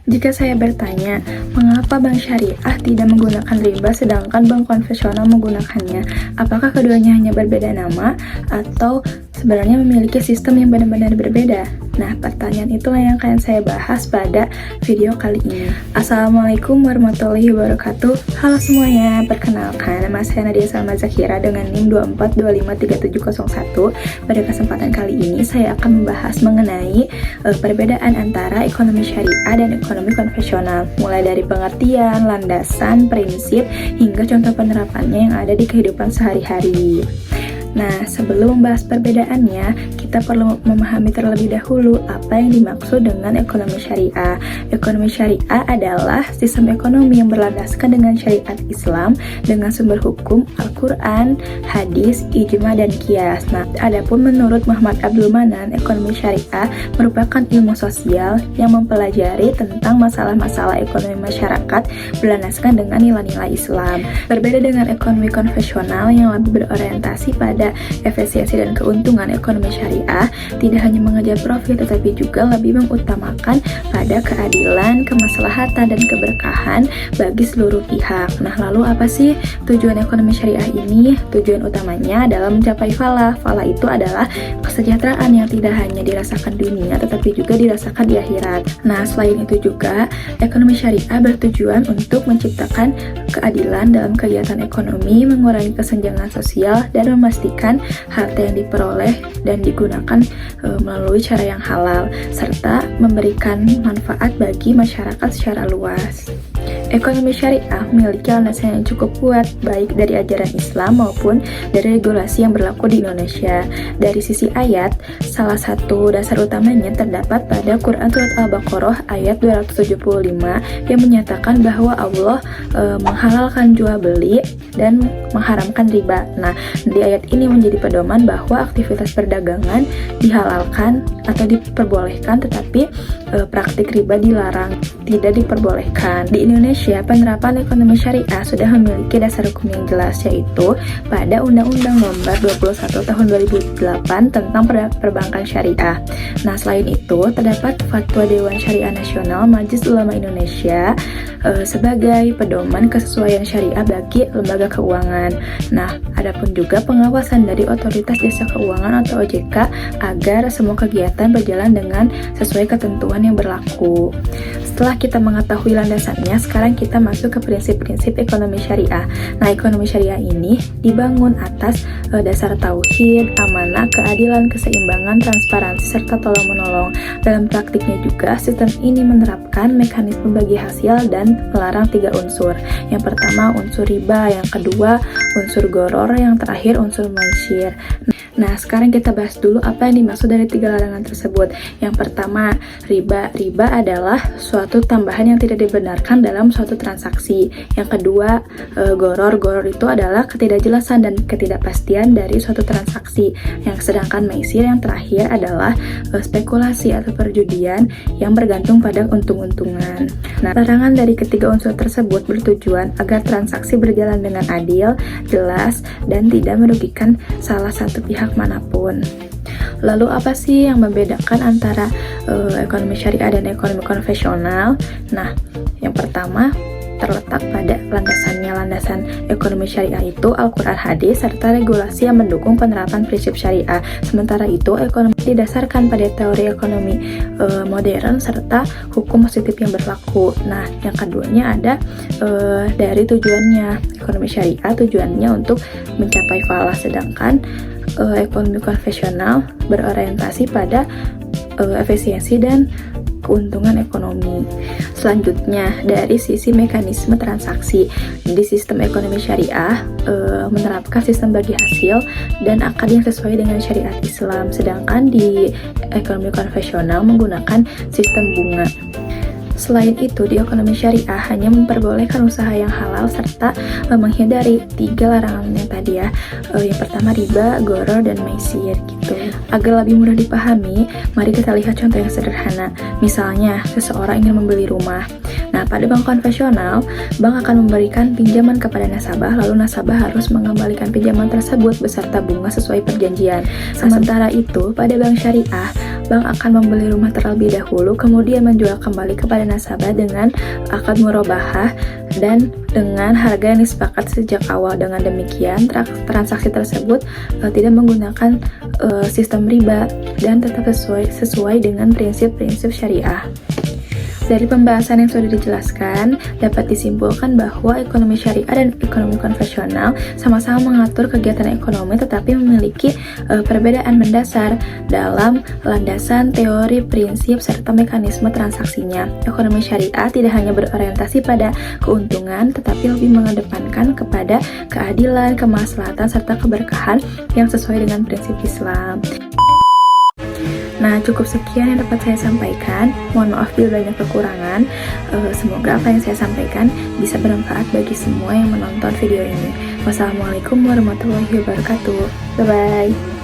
Jika saya bertanya, mengapa bank syariah tidak menggunakan riba sedangkan bank konvensional menggunakannya? Apakah keduanya hanya berbeda nama atau sebenarnya memiliki sistem yang benar-benar berbeda? Nah, pertanyaan itulah yang akan saya bahas pada video kali ini. Assalamualaikum warahmatullahi wabarakatuh. Halo semuanya, perkenalkan nama saya Nadia Salma Zakira dengan NIM 24253701. Pada kesempatan kali ini saya akan membahas mengenai perbedaan antara ekonomi syariah dan ekonomi konvensional, mulai dari pengertian, landasan, prinsip, hingga contoh penerapannya yang ada di kehidupan sehari-hari. Nah, sebelum membahas perbedaannya, kita perlu memahami terlebih dahulu apa yang dimaksud dengan ekonomi syariah. Ekonomi syariah adalah sistem ekonomi yang berlandaskan dengan syariat Islam dengan sumber hukum Al-Quran, hadis, ijma, dan qiyas. Nah, adapun menurut Muhammad Abdul Manan, ekonomi syariah merupakan ilmu sosial yang mempelajari tentang masalah-masalah ekonomi masyarakat berlandaskan dengan nilai-nilai Islam. Berbeda dengan ekonomi konvensional yang lebih berorientasi pada efisiensi dan keuntungan, ekonomi syariah tidak hanya mengejar profit tetapi juga lebih mengutamakan pada keadilan, kemaslahatan, dan keberkahan bagi seluruh pihak. Nah, lalu apa sih tujuan ekonomi syariah ini? Tujuan utamanya adalah mencapai falah. Falah itu adalah kesejahteraan yang tidak hanya dirasakan di dunia tetapi juga dirasakan di akhirat. Nah, selain itu juga ekonomi syariah bertujuan untuk menciptakan keadilan dalam kegiatan ekonomi, mengurangi kesenjangan sosial, dan memastikan harta yang diperoleh dan digunakan melalui cara yang halal, serta memberikan manfaat bagi masyarakat secara luas. Ekonomi syariah memiliki landasan yang cukup kuat, baik dari ajaran Islam maupun dari regulasi yang berlaku di Indonesia. Dari sisi ayat, salah satu dasar utamanya terdapat pada Quran Surat Al-Baqarah ayat 275 yang menyatakan bahwa Allah menghalalkan jual beli dan mengharamkan riba. Nah, di ayat ini menjadi pedoman bahwa aktivitas perdagangan dihalalkan atau diperbolehkan, tetapi praktik riba dilarang, tidak diperbolehkan. Di Indonesia, penerapan ekonomi syariah sudah memiliki dasar hukum yang jelas, yaitu pada Undang-Undang Nomor 21 Tahun 2008 tentang Perbankan Syariah. Nah, selain itu, terdapat Fatwa Dewan Syariah Nasional Majelis Ulama Indonesia sebagai pedoman kesesuaian syariah bagi lembaga keuangan. Nah, adapun juga pengawasan dari Otoritas Jasa Keuangan atau OJK agar semua kegiatan berjalan dengan sesuai ketentuan yang berlaku. Setelah kita mengetahui landasannya, sekarang kita masuk ke prinsip-prinsip ekonomi syariah. Nah, ekonomi syariah ini dibangun atas dasar tauhid, amanah, keadilan, keseimbangan, transparansi, serta tolong-menolong. Dalam praktiknya juga, sistem ini menerapkan mekanisme bagi hasil dan melarang 3 unsur. Yang pertama, unsur riba. Yang kedua, unsur goror. Yang terakhir, unsur maisir. Nah, sekarang kita bahas dulu apa yang dimaksud dari 3 larangan tersebut. Yang pertama, riba. Riba adalah suatu tambahan yang tidak dibenarkan dalam suatu transaksi. Yang kedua, goror. Goror itu adalah ketidakjelasan dan ketidakpastian dari suatu transaksi. Yang sedangkan maisir yang terakhir adalah spekulasi atau perjudian yang bergantung pada untung-untungan. Nah, larangan dari ketiga unsur tersebut bertujuan agar transaksi berjalan dengan adil, jelas, dan tidak merugikan salah satu pihak manapun. Lalu apa sih yang membedakan antara ekonomi syariah dan ekonomi konvensional? Nah, yang pertama terletak pada landasannya. Landasan ekonomi syariah itu Al-Quran, hadis, serta regulasi yang mendukung penerapan prinsip syariah. Sementara itu, ekonomi didasarkan pada teori ekonomi modern serta hukum positif yang berlaku. Nah, yang keduanya ada dari tujuannya. Ekonomi syariah tujuannya untuk mencapai falah, sedangkan ekonomi konvensional berorientasi pada efisiensi dan keuntungan ekonomi. Selanjutnya, dari sisi mekanisme transaksi, di sistem ekonomi syariah menerapkan sistem bagi hasil dan akad yang sesuai dengan syariat Islam, sedangkan di ekonomi konvensional menggunakan sistem bunga. Selain itu, di ekonomi syariah hanya memperbolehkan usaha yang halal serta menghindari 3 larangan yang tadi ya. Yang pertama riba, goror, dan maisir gitu. Agar lebih mudah dipahami, mari kita lihat contoh yang sederhana. Misalnya, seseorang ingin membeli rumah. Nah, pada bank konvensional, bank akan memberikan pinjaman kepada nasabah, lalu nasabah harus mengembalikan pinjaman tersebut beserta bunga sesuai perjanjian. Sementara itu, pada bank syariah, bank akan membeli rumah terlebih dahulu, kemudian menjual kembali kepada nasabah dengan akad murabahah dan dengan harga yang disepakati sejak awal. Dengan demikian, transaksi tersebut tidak menggunakan sistem riba dan tetap sesuai dengan prinsip-prinsip syariah. Dari pembahasan yang sudah dijelaskan, dapat disimpulkan bahwa ekonomi syariah dan ekonomi konvensional sama-sama mengatur kegiatan ekonomi tetapi memiliki perbedaan mendasar dalam landasan teori, prinsip, serta mekanisme transaksinya. Ekonomi syariah tidak hanya berorientasi pada keuntungan tetapi lebih mengedepankan kepada keadilan, kemaslahatan, serta keberkahan yang sesuai dengan prinsip Islam. Nah, cukup sekian yang dapat saya sampaikan. Mohon maaf bila banyak kekurangan. Semoga apa yang saya sampaikan bisa bermanfaat bagi semua yang menonton video ini. Wassalamualaikum warahmatullahi wabarakatuh. Bye-bye.